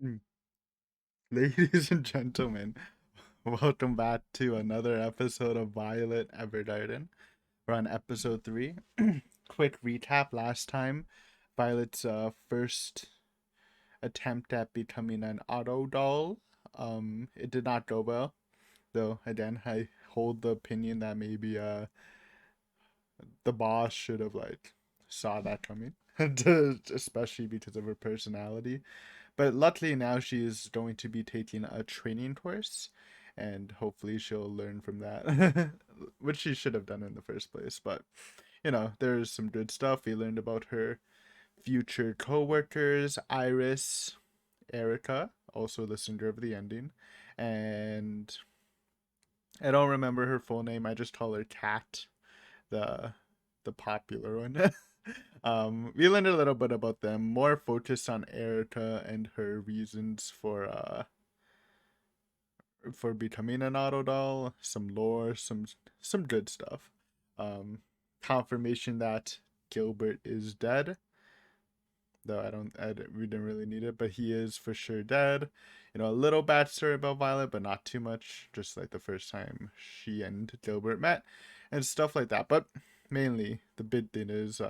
Mm. Ladies and gentlemen, welcome back to another episode of Violet Evergarden. We're on episode 3. Quick recap last time. Violet's first attempt at becoming an auto doll. It did not go well, though. Again, I hold the opinion that maybe the boss should have saw that coming, especially because of her personality. But luckily now she is going to be taking a training course, and hopefully she'll learn from that, which she should have done in the first place. But there's some good stuff. We learned about her future co-workers, Iris, Erica, also the singer of the ending, and I don't remember her full name. I just call her Cat, the the popular one. We learned a little bit about them, more focused on Erica and her reasons for becoming an auto doll, some lore, some good stuff. Um, Confirmation that Gilbert is dead, though we didn't really need it, but he is for sure dead. A little backstory about Violet, but not too much. Just like the first time she and Gilbert met, and stuff like that. But mainly, the big thing is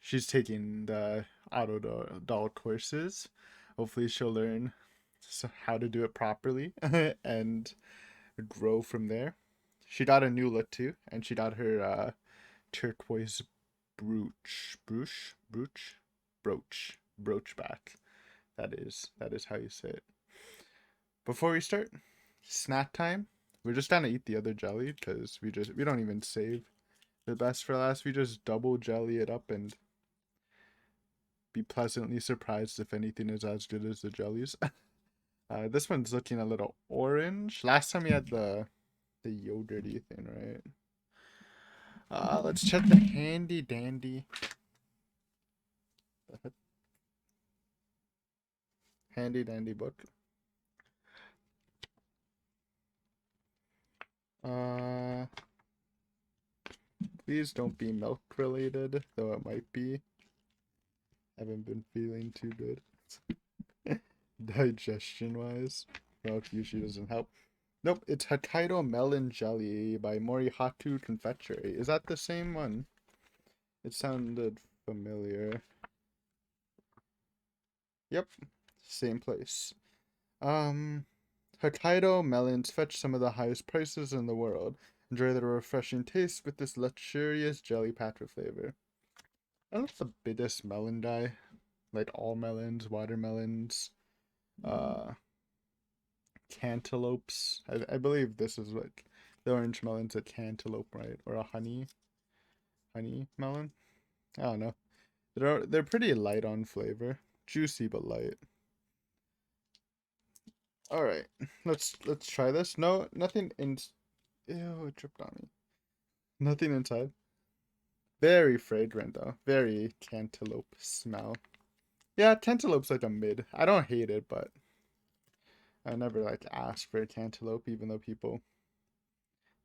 she's taking the auto doll courses. Hopefully, she'll learn how to do it properly and grow from there. She got a new look too, and she got her turquoise brooch back. That is how you say it. Before we start, snack time. We're just gonna eat the other jelly because we don't even save the best for last. We just double jelly it up and be pleasantly surprised if anything is as good as the jellies. This one's looking a little orange. Last time we had the yogurty thing, right? Let's check the handy dandy handy dandy book. Uh, Please don't be milk related, though it might be. Haven't been feeling too good. Digestion wise. Milk usually doesn't help. Nope, it's Hokkaido Melon Jelly by Morihatu Confectionery. Is that the same one? It sounded familiar. Yep, same place. Um, Hokkaido melons fetch some of the highest prices in the world. Enjoy the refreshing taste with this luxurious jelly patter flavor. I'm not the biggest melon guy. Like all melons, watermelons, uh, cantaloupes. I believe this is like the orange melon's a cantaloupe, right? Or a honey melon. I don't know. They're pretty light on flavor, juicy but light. All right, let's try this. No, nothing in. Ew, it dripped on me. Nothing inside. Very fragrant though. Very cantaloupe smell. Yeah, cantaloupe's like a mid. I don't hate it, but I never like ask for a cantaloupe, even though people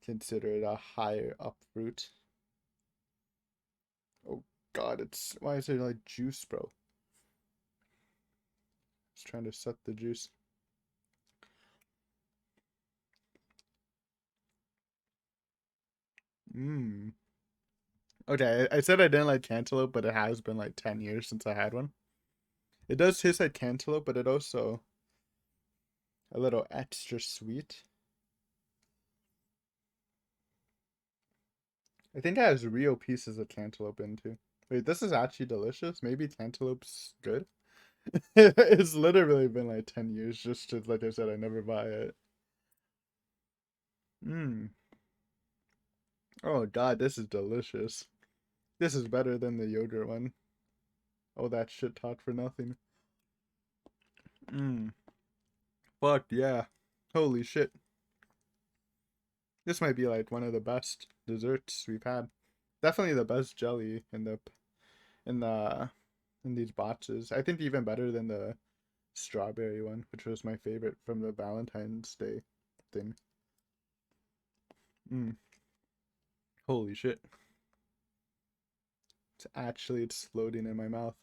consider it a higher up fruit. Oh God, why is there like juice, bro? Just trying to suck the juice. Mmm. Okay, I said I didn't like cantaloupe, but it has been like 10 years since I had one. It does taste like cantaloupe, but it also a little extra sweet. I think it has real pieces of cantaloupe in too. Wait, this is actually delicious. Maybe cantaloupe's good. It's literally been like 10 years just to, like I said, I never buy it. Mmm. Oh God, this is delicious. This is better than the yogurt one. Oh, that shit talk for nothing. Mmm. Fuck yeah. Holy shit. This might be like one of the best desserts we've had. Definitely the best jelly in the in these boxes. I think even better than the strawberry one, which was my favorite from the Valentine's Day thing. Mm. Holy shit. It's exploding in my mouth.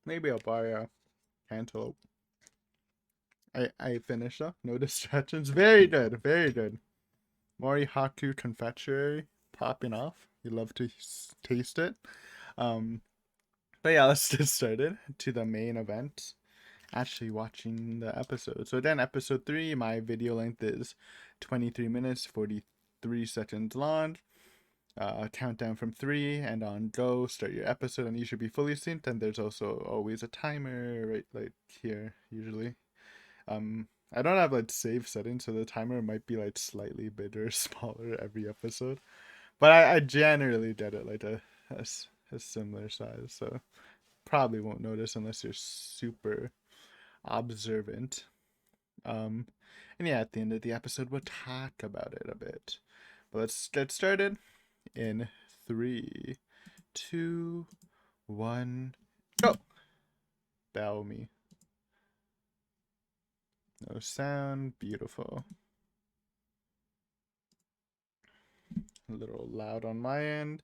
Maybe I'll buy a cantaloupe. I finished up. No distractions. Very good. Very good. Morihaku confectionery popping off. You love to taste it. Um, but yeah, let's get started to the main event. Actually, watching the episode. So then, episode 3, my video length is 23 minutes 43 seconds long. Countdown from 3 and on go. Start your episode, and you should be fully synced. And there's also always a timer right like here usually. I don't have like save settings, so the timer might be like slightly bigger, smaller every episode. But I generally get it like a similar size, so probably won't notice unless you're super observant. Um, and yeah, at the end of the episode, we'll talk about it a bit. But let's get started in 3, 2, 1, go! Bow me. No sound. Beautiful. A little loud on my end.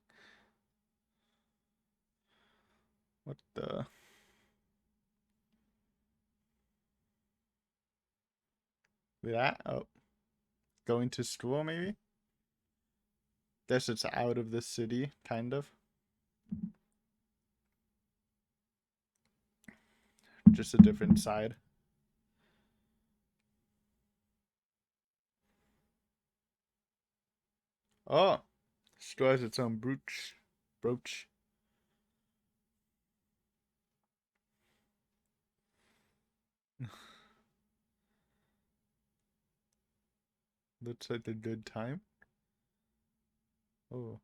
What the? That? Oh. Going to school, maybe? Guess it's out of the city, kind of. Just a different side. Oh! Still has its own brooch. Brooch. Looks like a good time. Oh.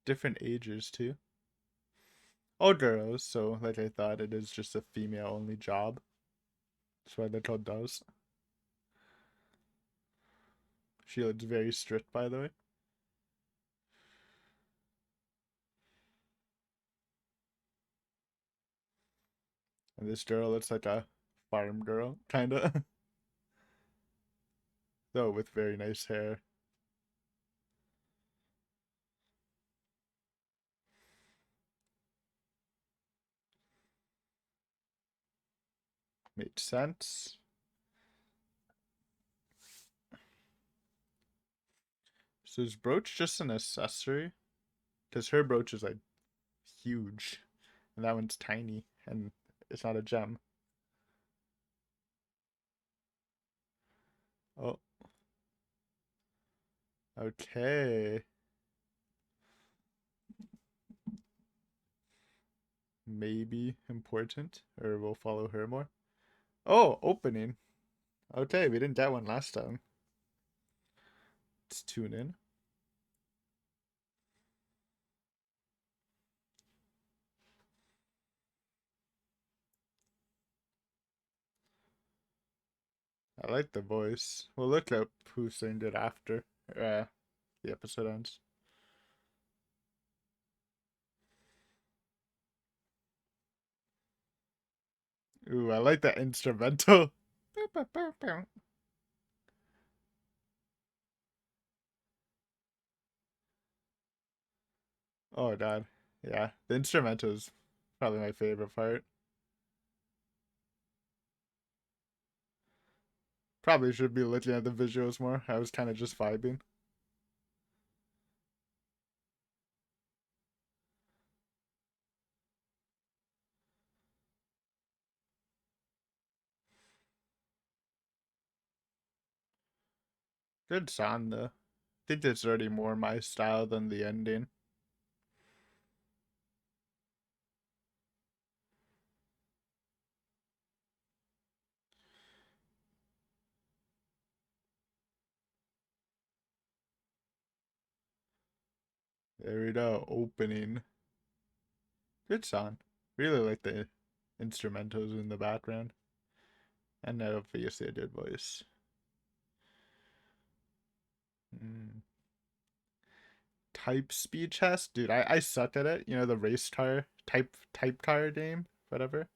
Different ages, too. All girls, so like I thought, it is just a female-only job. That's why they're called does. She looks very strict, by the way. And this girl looks like a farm girl, kinda. Though with very nice hair. Made sense. So is brooch just an accessory? Because her brooch is like huge. And that one's tiny. And it's not a gem. Oh, okay. Maybe important. Or we'll follow her more. Oh, opening. Okay, we didn't get one last time. Let's tune in. I like the voice. We'll look up who sang it after the episode ends. Ooh, I like that instrumental. Oh god. Yeah, the instrumental is probably my favorite part. Probably should be looking at the visuals more. I was kind of just vibing. Good song though. I think it's already more my style than the ending. There we go. Opening. Good song. Really like the instrumentals in the background. And obviously a good voice. Mm. Type speed chess? Dude, I suck at it. You know, the race car type car game? Whatever.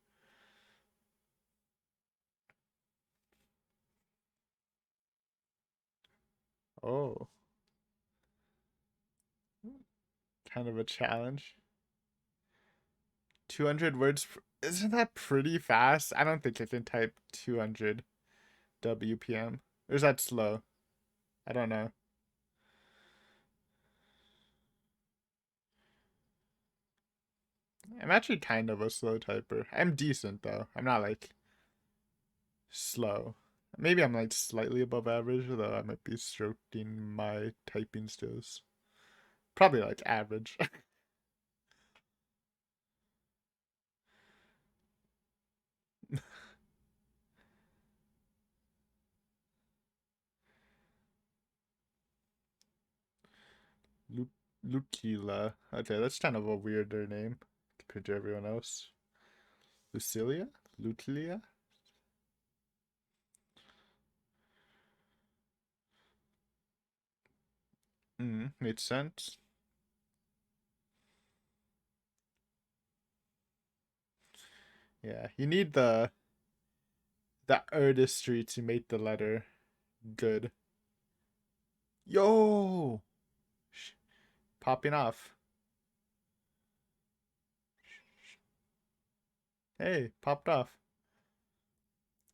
Oh. Kind of a challenge. 200 words Isn't that pretty fast? I don't think I can type 200 WPM. Or is that slow? I don't know. I'm actually kind of a slow typer. I'm decent though. I'm not like slow. Maybe I'm like slightly above average, though I might be stroking my typing skills. Probably like average. Lu- Lucila. Okay, that's kind of a weirder name compared to everyone else. Lucilia? Lucilia? Makes sense. Yeah, you need the artistry to make the letter good. Yo! Popping off. Hey, popped off.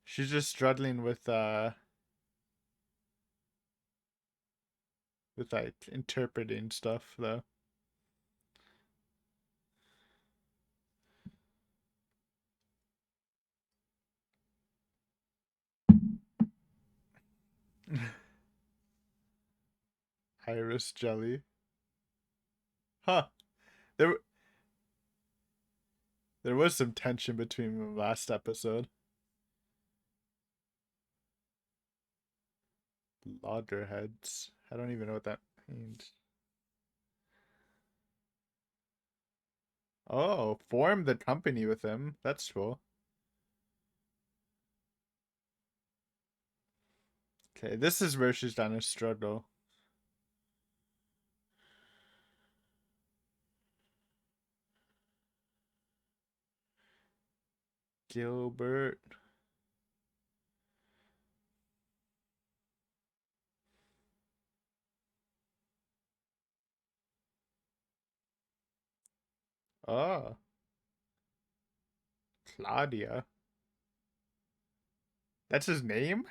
She's just struggling with like interpreting stuff though. Iris jelly. Huh. There there was some tension between them last episode. Loggerheads. I don't even know what that means. Oh, form the company with him. That's cool. Okay, this is where she's gonna struggle. Gilbert. Oh, Claudia. That's his name?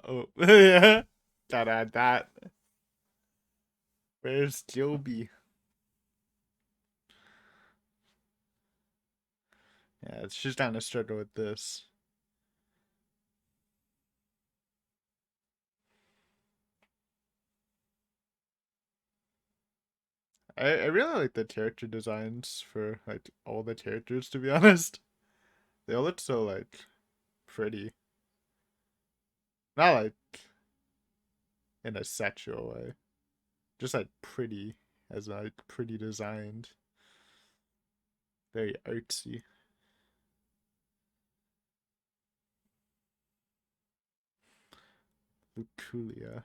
Oh, yeah. Gotta add that. Where's Gilby? Yeah, she's trying to struggle with this. I really like the character designs for like all the characters, to be honest. They all look so like pretty. Not like in a sexual way. Just like pretty, as like pretty designed. Very artsy. Luculia.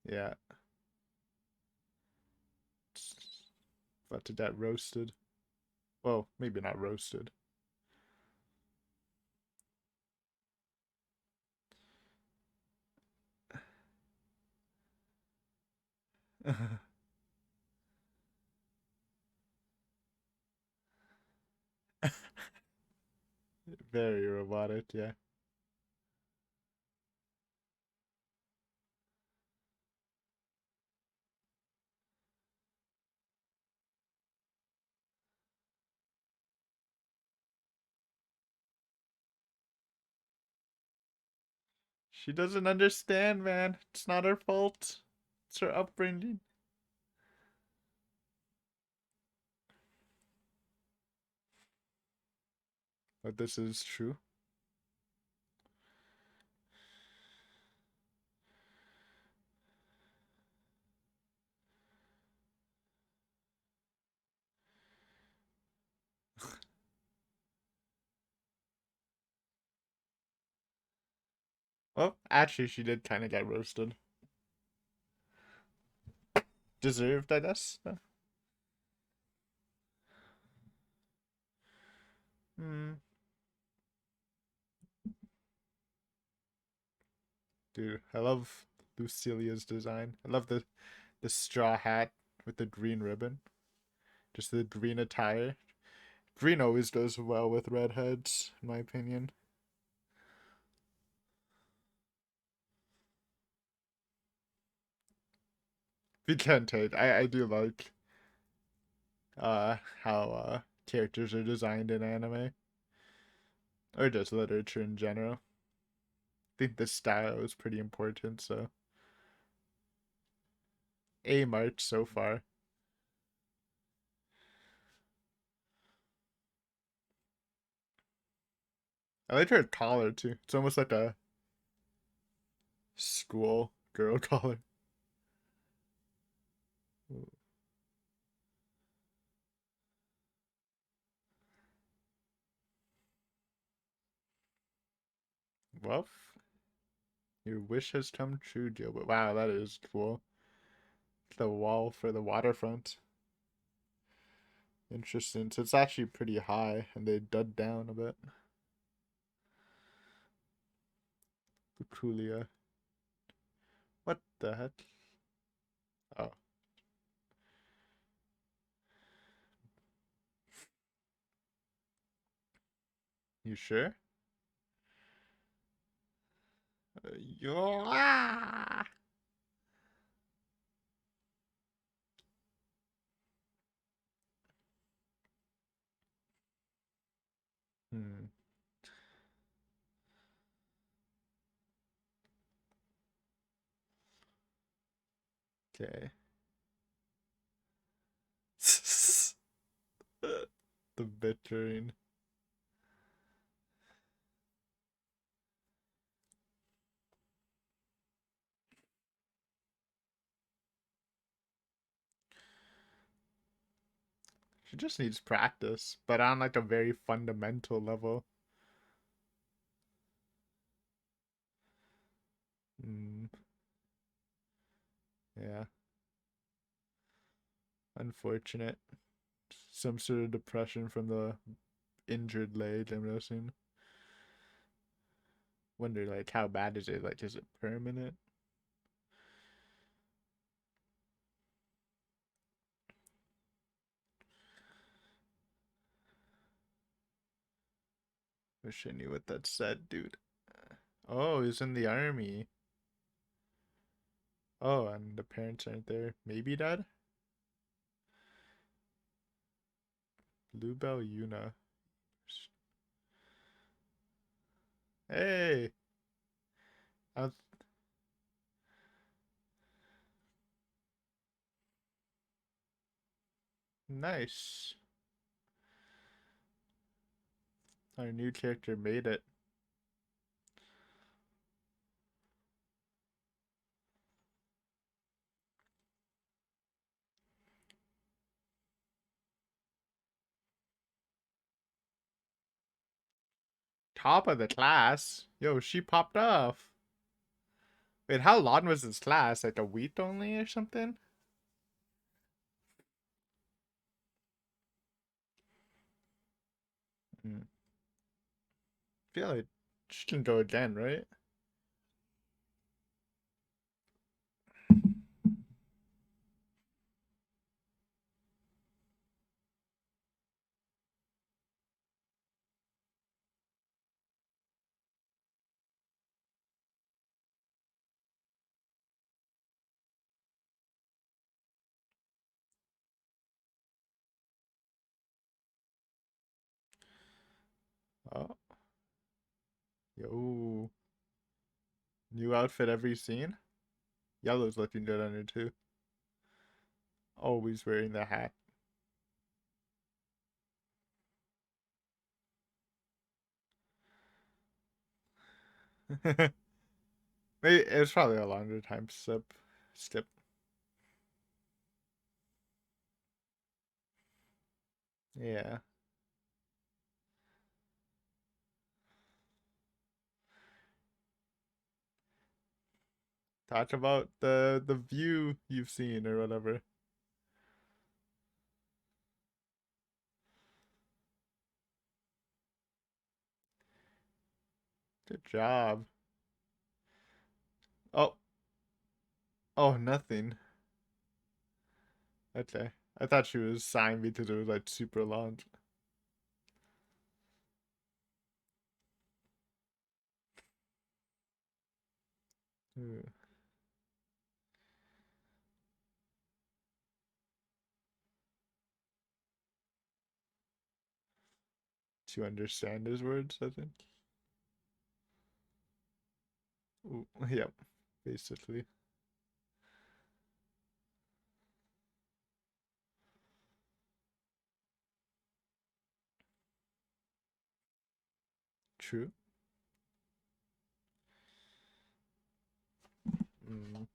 Yeah. About to get roasted. Well, maybe not roasted. Very robotic, yeah. She doesn't understand, man. It's not her fault. It's her upbringing. But this is true. Well, actually, she did kind of get roasted. Deserved, I guess. Dude, I love Lucilia's design. I love the straw hat with the green ribbon. Just the green attire. Green always goes well with redheads, in my opinion. Vicente, I do like how characters are designed in anime. Or just literature in general. I think the style is pretty important, so A march so far. I like her collar too. It's almost like a school girl collar. Well, your wish has come true, Joe. But wow, that is cool. The wall for the waterfront. Interesting. So it's actually pretty high, and they dug down a bit. Luculia. What the heck? Oh, you sure? Yo. Ah! Hmm. Okay. The bittering. She just needs practice, but on like a very fundamental level. Mm, yeah, unfortunate. Some sort of depression from the injured leg, I'm guessing. Wonder like how bad is it? Like is it permanent? Wish I knew what that said, dude. Oh, he's in the army. Oh, and the parents aren't there. Maybe dad? Bluebell Yuna. Hey! Uh, nice. Our new character made it. Top of the class. Yo, she popped off. Wait, how long was this class? Like a week only or something? Mm. Feel like she can go again, right? Oh, yo. New outfit every scene? Yellow's looking good on her too. Always wearing the hat. Maybe it was probably a longer time skip. Yeah. Talk about the view you've seen or whatever. Good job. Oh, oh, nothing. Okay. I thought she was sighing because it was like super long. Uh, To understand his words, I think. Ooh, yep, basically. True. Mm.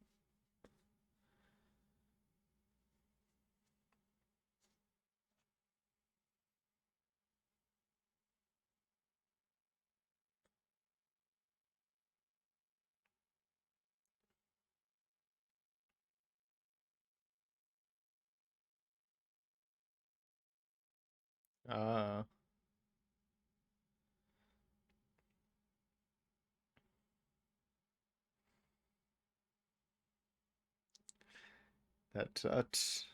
Ah, that sucks.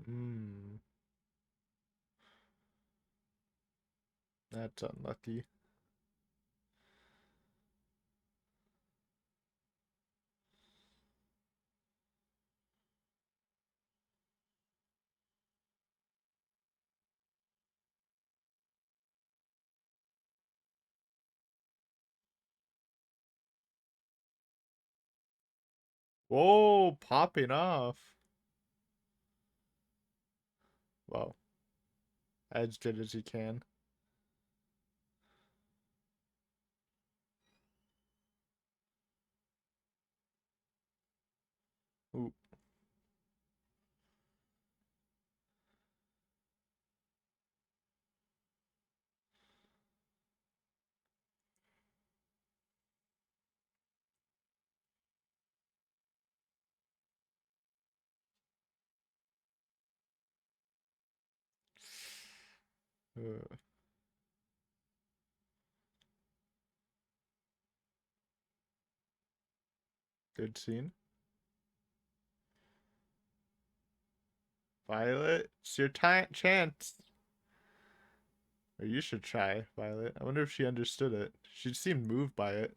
Mm, that's unlucky. Whoa, popping off. Well, as good as you can. Ooh, uh, good scene. Violet, it's your time chance. Or you should try, Violet. I wonder if she understood it. She seemed moved by it.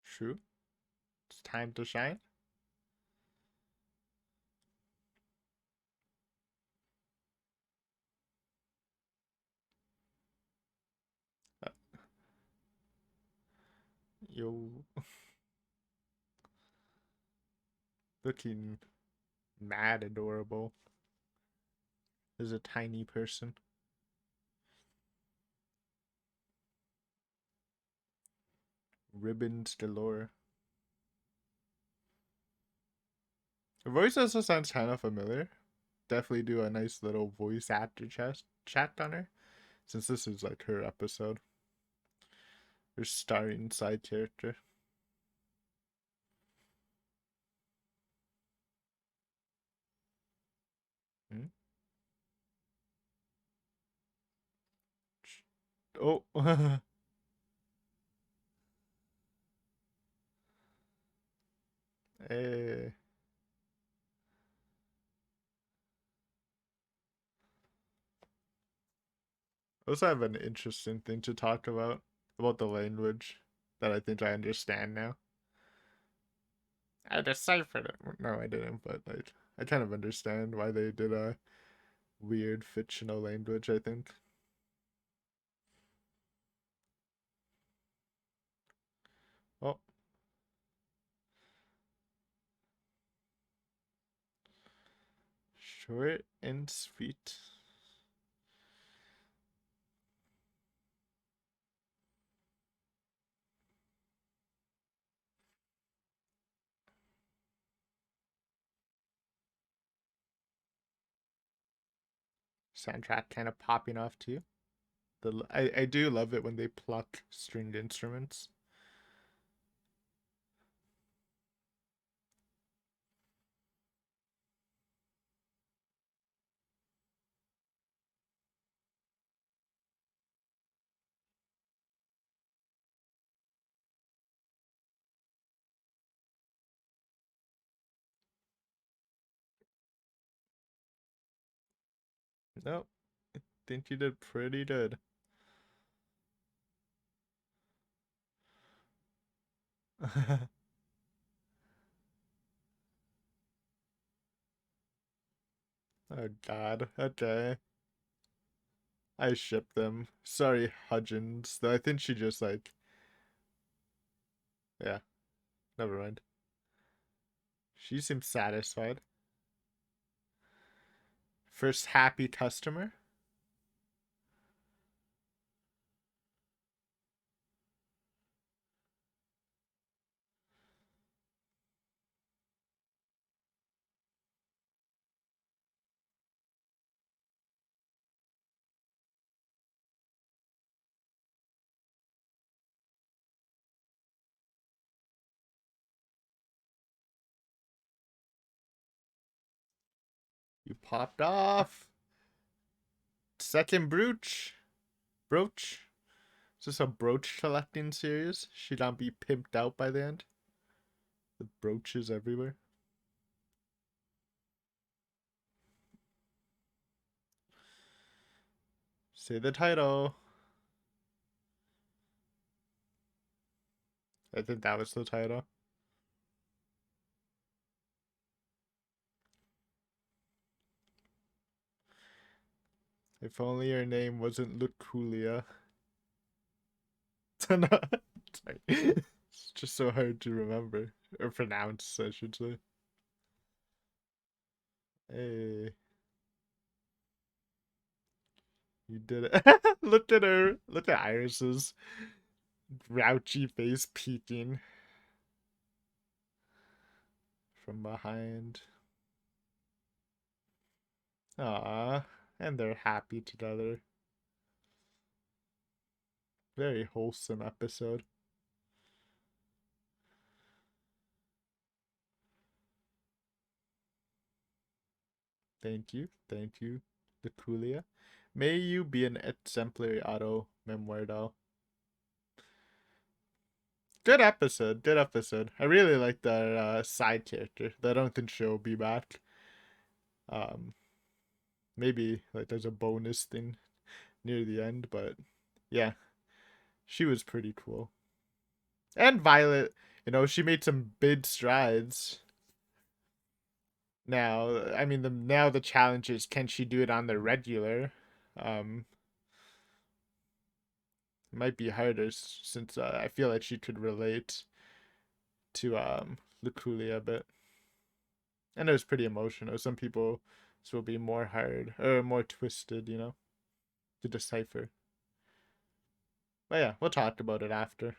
True. It's time to shine. Uh, Yo, looking mad adorable. As a tiny person. Ribbons galore. Her voice also sounds kind of familiar. Definitely do a nice little voice actor chat on her, since this is like her episode. Her starring side character. Hmm? Oh, hey. I also have an interesting thing to talk about the language that I think I understand now. I deciphered it. No, I didn't, but like I kind of understand why they did a weird fictional language, I think. Oh, Short and sweet. Soundtrack kind of popping off too. I do love it when they pluck stringed instruments. Nope, I think you did pretty good. Oh God. Okay. I ship them. Sorry, Hudgens. Though I think she just like, yeah, never mind. She seems satisfied. First happy customer. You popped off. Second brooch. Brooch. Is this a brooch collecting series? Should not be pimped out by the end? With brooches everywhere. Say the title. I think that was the title. If only your name wasn't Luculia. Sorry. It's just so hard to remember. Or pronounce, I should say. Hey, you did it. Look at her. Look at Iris's grouchy face peeking from behind. Ah, and they're happy together. Very wholesome episode. Thank you. Thank you, Luculia. May you be an exemplary auto memoir doll. Good episode. Good episode. I really like that side character. I don't think she'll be back. Um, maybe like there's a bonus thing near the end, but yeah, she was pretty cool. And Violet, she made some big strides. Now, I mean, the challenge is, can she do it on the regular? Um, it might be harder since I feel like she could relate to Luculia a bit, and it was pretty emotional. Some people this will be more hard or more twisted, to decipher. But yeah, we'll talk about it after.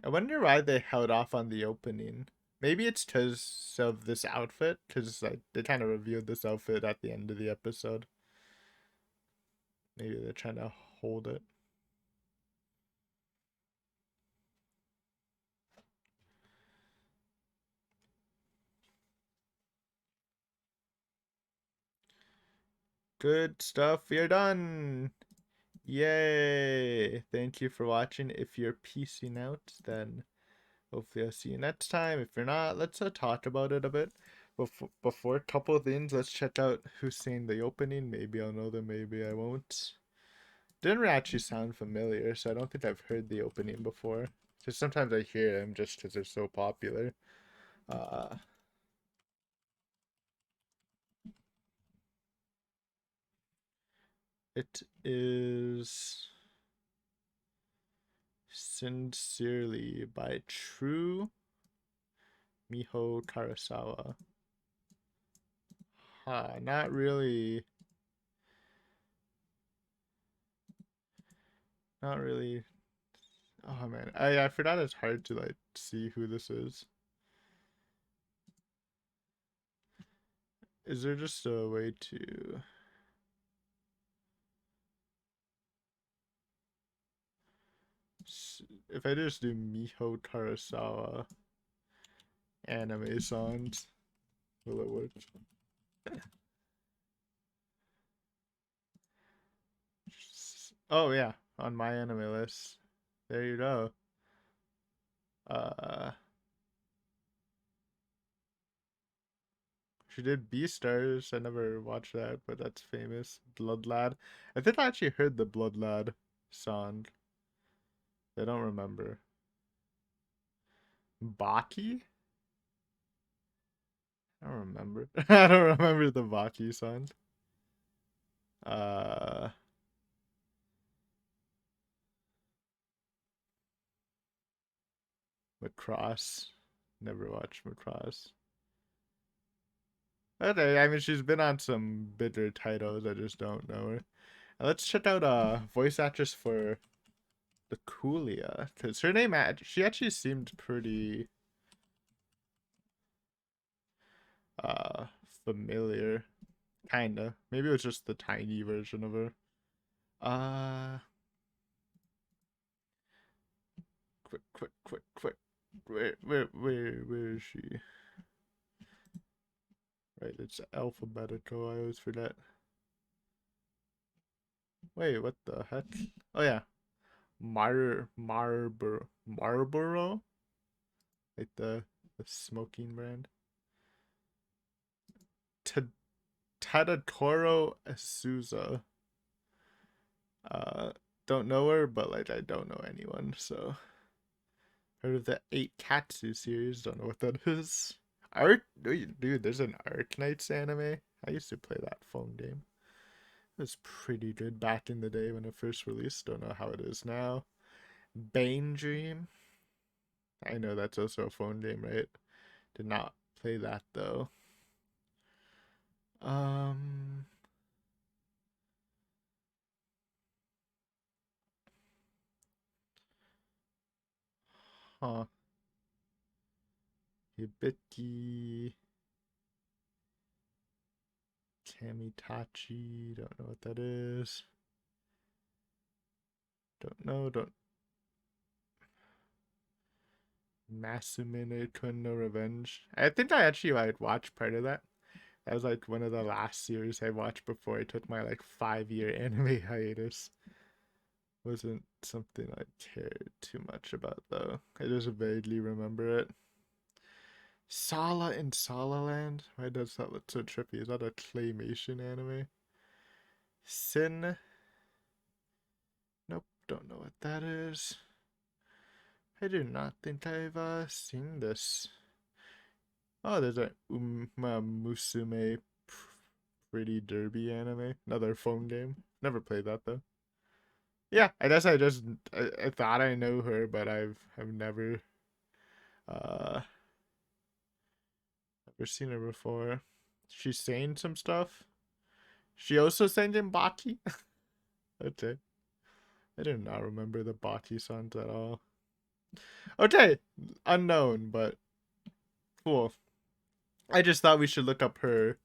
I wonder why they held off on the opening. Maybe it's because of this outfit, because like they kind of revealed this outfit at the end of the episode. Maybe they're trying to hold it. Good stuff. You're done. Yay! Thank you for watching. If you're piecing out, then hopefully I'll see you next time. If you're not, let's talk about it a bit. Before a couple of things, let's check out who's saying the opening. Maybe I'll know them, maybe I won't. Didn't actually sound familiar, so I don't think I've heard the opening before. Because sometimes I hear them just because they're so popular. Uh, It is Sincerely by True Miho Karasawa. Not really. Not really. Oh man, I forgot it's hard to like see who this is. Is there just a way to? If I just do Miho Karasawa anime songs, will it work? Oh yeah, on my anime list. There you go. Uh, she did Beastars. I never watched that, but that's famous. Blood Lad. I think I actually heard the Blood Lad song. I don't remember. Baki? I don't remember. I don't remember the Baki song. Uh, Macross. Never watched Macross. Okay, I mean she's been on some bigger titles. I just don't know her. Let's check out voice actress for the Coolia, because her name she actually seemed pretty uh familiar, kinda. Maybe it was just the tiny version of her. Uh, quick. Where is she? Right, it's alphabetical. I always forget. Wait, what the heck? Oh yeah, Marlboro, like the smoking brand. T- Tadakoro Asuza. Uh, don't know her, but like I don't know anyone. So heard of the Eight Katsu series? Don't know what that is. Dude, there's an Arc Knights anime. I used to play that phone game. It was pretty good back in the day when it first released. Don't know how it is now. Bane Dream. I know that's also a phone game, right? Did not play that though. Um, huh. Hibiki Kamitachi. Don't know what that is. Don't know. Don't. Masumine Kun no Revenge. I think I actually like watched part of that. That was like one of the last series I watched before I took my like 5 year anime hiatus. Wasn't something I cared too much about though. I just vaguely remember it. Sala in Sala Land? Why does that look so trippy? Is that a claymation anime? Sin? Nope, don't know what that is. I do not think I've seen this. Oh, there's a Musume Pretty Derby anime. Another phone game. Never played that though. Yeah, I guess I thought I know her, but I've uh never seen her before. She's saying some stuff. She also sang in Baki. Okay. I did not remember the Baki songs at all. Okay, unknown, but cool. I just thought we should look up her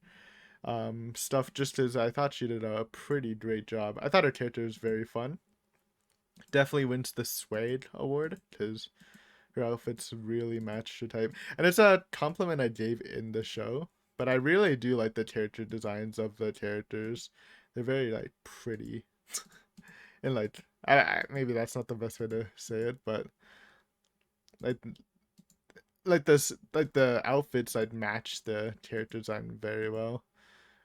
stuff just as I thought she did a pretty great job. I thought her character was very fun. Definitely wins the Suede Award because her outfits really match her type. And it's a compliment I gave in the show, but I really do like the character designs of the characters. They're very like pretty. And like maybe that's not the best way to say it, but like like the outfits like match the character design very well.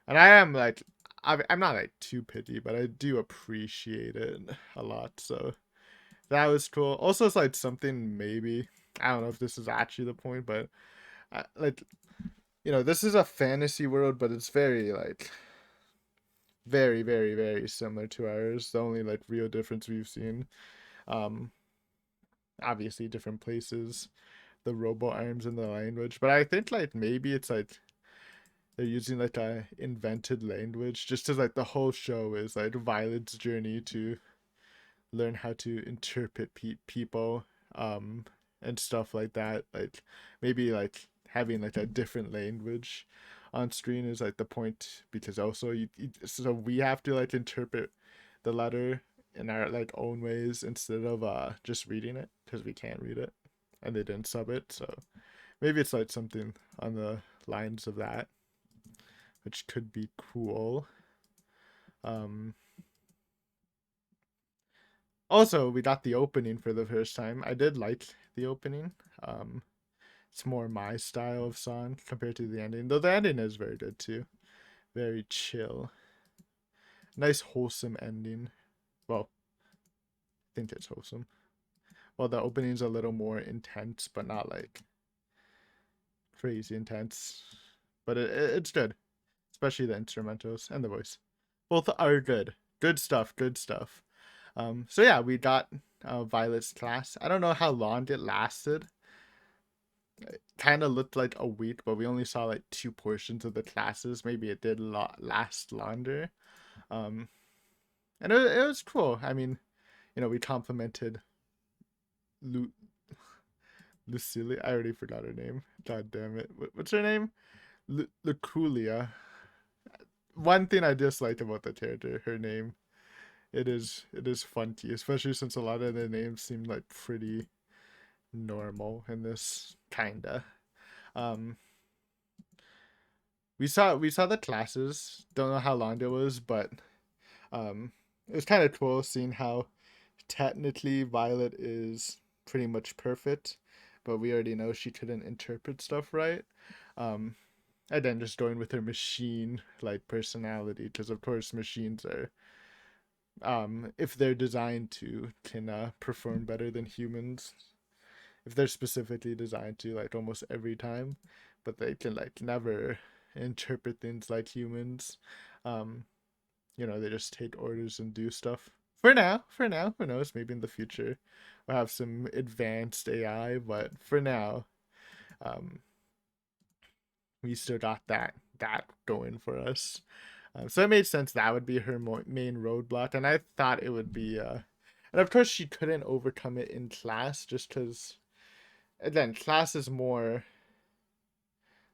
And I am like I'm not like too picky, but I do appreciate it a lot. So that was cool. Also, it's like something maybe I don't know if this is actually the point, but like this is a fantasy world, but it's very like very, very, very similar to ours. The only like real difference we've seen, um, obviously different places, the robo arms and the language. But I think like maybe it's like they're using like a invented language, just as like the whole show is like Violet's journey to learn how to interpret people, um, and stuff like that. Like maybe like having like a different language on screen is like the point, because also so we have to like interpret the letter in our like own ways instead of just reading it, because we can't read it and they didn't sub it. So maybe it's like something on the lines of that, which could be cool. um Also, we got the opening for the first time. I did like the opening. um it's more my style of song compared to the ending, though the ending is very good too. Very chill, nice wholesome ending. Well, I think it's wholesome. Well, the opening's a little more intense, but not like crazy intense. But it's good, especially the instrumentals and the voice. Both are good. Good stuff. Good stuff. So yeah, we got Violet's class. I don't know how long it lasted. It kind of looked like a week, but we only saw like two portions of the classes. Maybe it did last longer. Um, and it was cool. I mean, we complimented Lu- Lucilia. I already forgot her name. God damn it. What's her name? Luculia. One thing I dislike about the character, her name. It is funky, especially since a lot of the names seem like pretty normal in this kinda. Um, we saw the classes. Don't know how long it was, but it was kind of cool seeing how technically Violet is pretty much perfect, but we already know she couldn't interpret stuff right. Um, and then just going with her machine like personality, because of course machines are, if they're designed to, can perform better than humans, if they're specifically designed to, like almost every time, but they can like never interpret things like humans. um they just take orders and do stuff for now. Who knows, maybe in the future we'll have some advanced AI, but for now, um we still got that going for us. So it made sense that would be her main roadblock, and I thought it would be and of course she couldn't overcome it in class, just because again class is more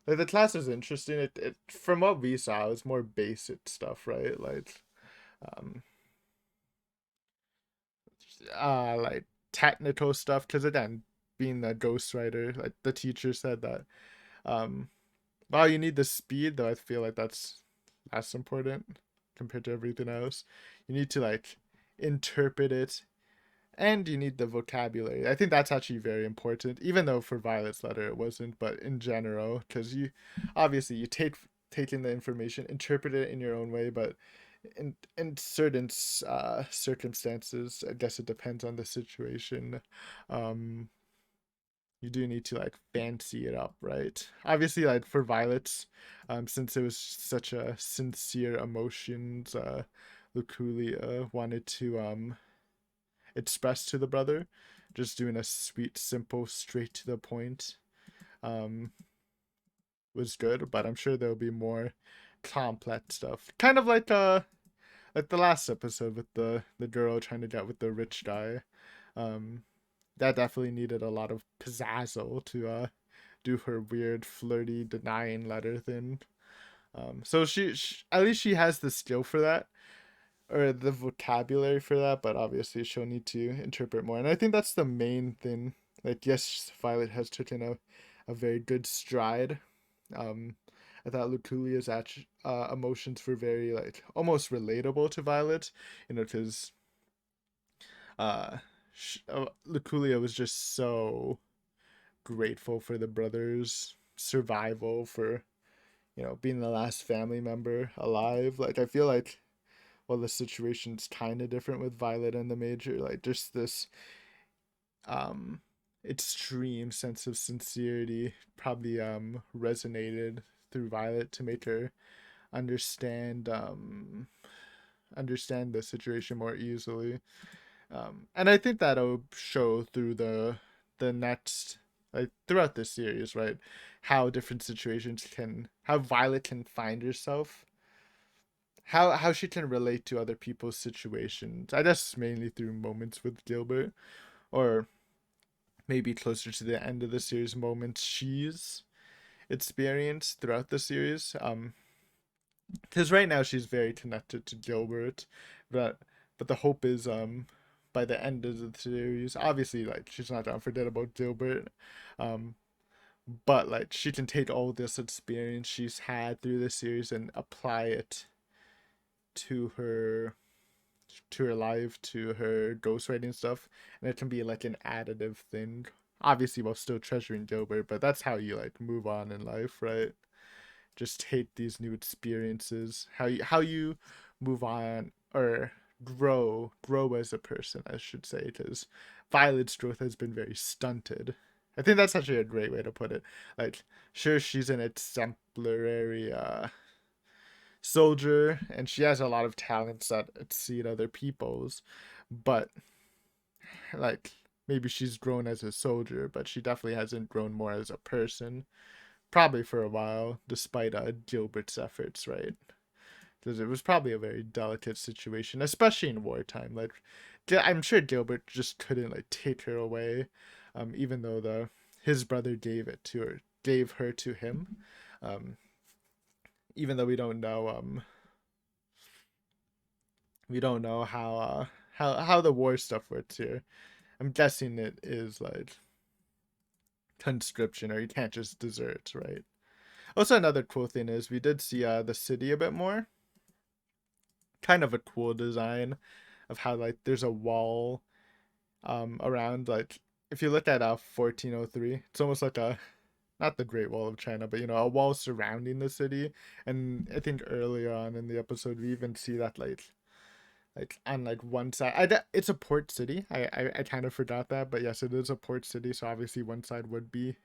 like, the class is interesting. It from what we saw, it's more basic stuff, right? Um like technical stuff, because again, being a ghostwriter, like the teacher said that, um while you need the speed, though I feel like that's less important compared to everything else. You need to like interpret it, and you need the vocabulary. I think that's actually very important, even though for Violet's letter it wasn't, but in general, because you obviously you taking the information, interpret it in your own way, but in certain circumstances, I guess it depends on the situation. Um, you do need to like fancy it up, right? Obviously, like for Violet's, since it was such a sincere emotions, Luculia wanted to express to the brother, just doing a sweet, simple, straight to the point, um, was good. But I'm sure there'll be more complex stuff, kind of like the last episode with the girl trying to get with the rich guy. Um, that definitely needed a lot of pizzazzle to do her weird flirty denying letter thing. So she at least she has the skill for that, or the vocabulary for that, but obviously she'll need to interpret more. And I think that's the main thing. Like, yes, Violet has taken a very good stride. Um, I thought Luculia's emotions were very like almost relatable to Violet, because uh, Luculia was just so grateful for the brothers' survival, for being the last family member alive. Like I feel like, well, the situation's kind of different with Violet and the Major. Like just this um extreme sense of sincerity probably resonated through Violet to make her understand understand the situation more easily. And I think that'll show through the next, like throughout the series, right? How different situations can, how Violet can find herself, how she can relate to other people's situations. I guess mainly through moments with Gilbert, or maybe closer to the end of the series, moments she's experienced throughout the series. Because right now she's very connected to Gilbert, but the hope is by the end of the series, obviously like she's not gonna forget about Gilbert, um but like she can take all this experience she's had through the series and apply it to her life, to her ghostwriting stuff, and it can be like an additive thing. Obviously, while still treasuring Gilbert, but that's how you like move on in life, right? Just take these new experiences, how you move on, or grow as a person, I should say, because Violet's growth has been very stunted. I think that's actually a great way to put it. Like, sure, she's an exemplary soldier, and she has a lot of talents that exceed other people's, but like maybe she's grown as a soldier, but she definitely hasn't grown more as a person, probably for a while, despite Gilbert's efforts, right? Because it was probably a very delicate situation, especially in wartime. Like, I'm sure Gilbert just couldn't like take her away, even though the his brother gave her to him. Um, Even though we don't know how the war stuff works here. I'm guessing it is like conscription, or you can't just desert, right? Also, another cool thing is we did see the city a bit more. Kind of a cool design of how like there's a wall around, like if you look at 1403, it's almost like a, not the Great Wall of China, but a wall surrounding the city. And I think earlier on in the episode we even see that like on like one side, it's a port city. I kind of forgot that, but yes, it is a port city, so obviously one side would be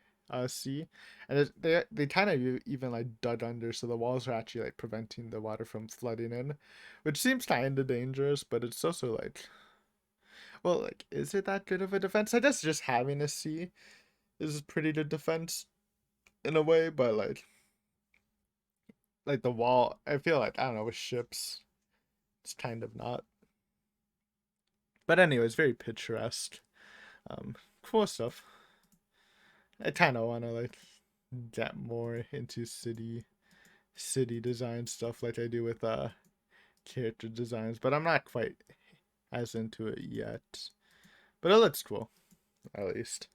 sea. And they kind of even like dug under, so the walls are actually like preventing the water from flooding in, which seems kind of dangerous, but it's also like, well, like, is it that good of a defense? I guess just having a sea is pretty good defense in a way, but like the wall, I feel like, I don't know, with ships it's kind of not. But anyway, it's very picturesque. Cool stuff. I kind of want to like get more into city design stuff like I do with character designs, but I'm not quite as into it yet. But it looks cool, at least.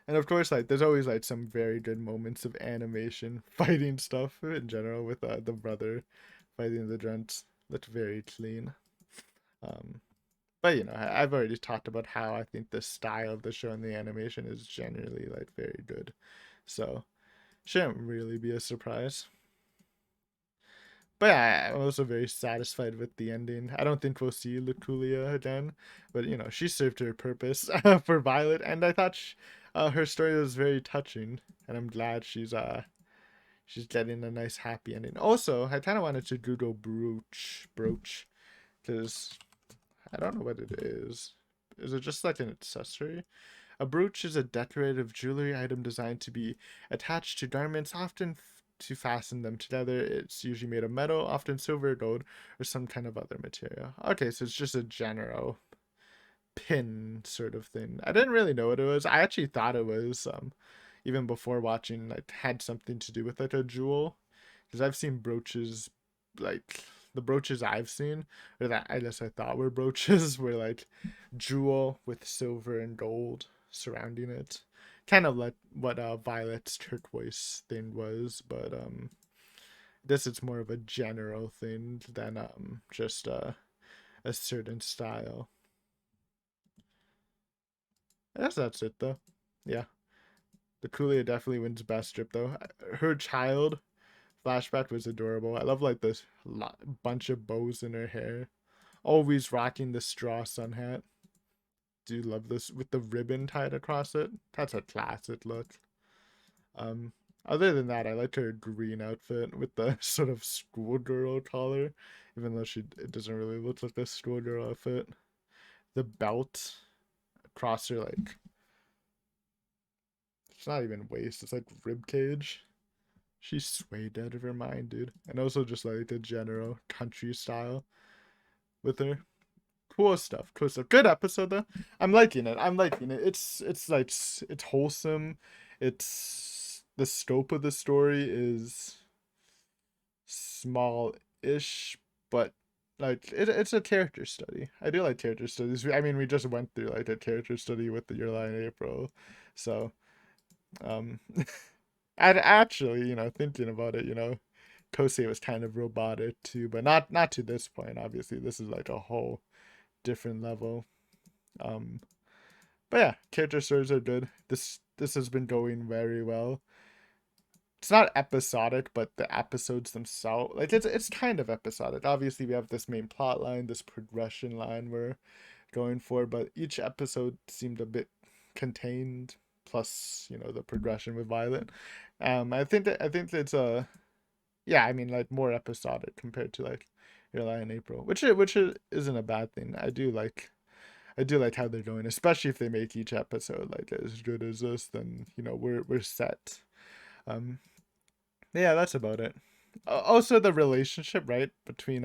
And of course, like there's always like some very good moments of animation fighting stuff in general with the brother fighting the grunts. Looked very clean. Um, but I've already talked about how I think the style of the show and the animation is generally like very good. So shouldn't really be a surprise. But yeah, I'm also very satisfied with the ending. I don't think we'll see Luculia again, but she served her purpose for Violet, and I thought her story was very touching, and I'm glad she's getting a nice happy ending. Also, I kind of wanted to Google brooch, because I don't know what it is. Is it just like an accessory? A brooch is a decorative jewelry item designed to be attached to garments, often to fasten them together. It's usually made of metal, often silver or gold, or some kind of other material. Okay, so it's just a general pin sort of thing. I didn't really know what it was. I actually thought it was, even before watching, like, had something to do with like a jewel, because I've seen brooches, like the brooches I've seen, or that I guess I thought were brooches, were like jewel with silver and gold surrounding it, kind of like what Violet's turquoise thing was, but this is more of a general thing than just a certain style. I guess that's it though. Yeah, the Kulia definitely wins best strip though. Her child flashback was adorable. I love like this bunch of bows in her hair. Always rocking the straw sun hat. Do love this with the ribbon tied across it. That's a classic look. Other than that, I liked her green outfit with the sort of schoolgirl collar, even though it doesn't really look like the schoolgirl outfit. The belt across her, like, it's not even waist, it's like rib cage. She's swayed out of her mind, dude. And also just like the general country style with her. Cool stuff. Cool stuff. Good episode though. I'm liking it. I'm liking it. It's like it's wholesome. It's the scope of the story is small-ish, but like it's a character study. I do like character studies. I mean, we just went through like a character study with the Your Lie in April, so um, I'd actually, thinking about it, Kosei was kind of robotic too, but not to this point. Obviously, this is like a whole different level. Um, but yeah, character stories are good. This has been going very well. It's not episodic, but the episodes themselves, like it's kind of episodic. Obviously, we have this main plot line, this progression line we're going for, but each episode seemed a bit contained. Plus, the progression with Violet. I think it's a yeah. I mean, like more episodic compared to like Your Lie in April, which isn't a bad thing. I do like how they're going, especially if they make each episode like as good as this. Then we're set. Um, yeah, that's about it. Also, the relationship right between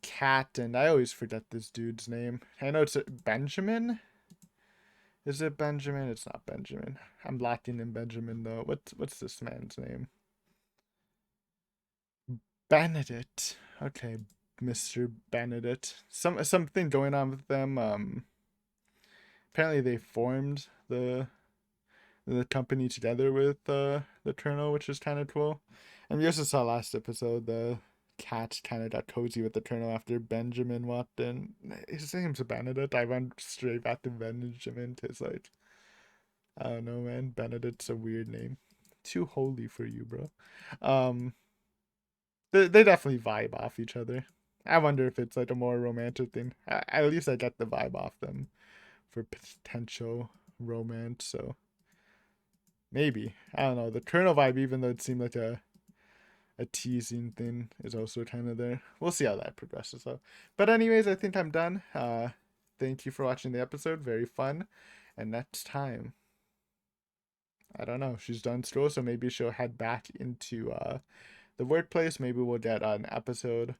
Kat and I always forget this dude's name. I know it's Benjamin. Is it Benjamin? It's not Benjamin. I'm lacking in Benjamin though. What's this man's name? Benedict. Okay, Mr. Benedict. Something going on with them. Apparently they formed the company together with the Colonel, which is kind of cool. And we also saw last episode the cat kind of got cozy with the Colonel after Benjamin walked in. His name's Benedict. I went straight back to Benjamin because like I don't know, man. Benedict's a weird name. Too holy for you, bro. Um, they definitely vibe off each other. I wonder if it's like a more romantic thing. At least I get the vibe off them for potential romance. So maybe I don't know. The Colonel vibe, even though it seemed like a teasing thing, is also kind of there. We'll see how that progresses though. But anyways, I think I'm done. Thank you for watching the episode. Very fun. And next time, I don't know. She's done school, so maybe she'll head back into the workplace. Maybe we'll get an episode.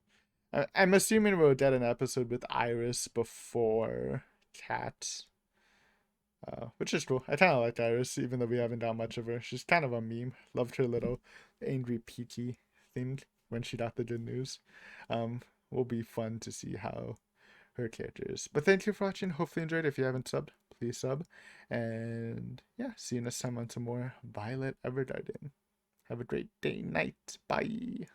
I'm assuming we'll get an episode with Iris before Kat, which is cool. I kind of like Iris, even though we haven't got much of her. She's kind of a meme. Loved her little angry peaky thing when she got the good news. Will be fun to see how her character is. But thank you for watching. Hopefully you enjoyed. If you haven't subbed, please sub. And yeah, see you next time on some more Violet Evergarden. Have a great day, night. Bye.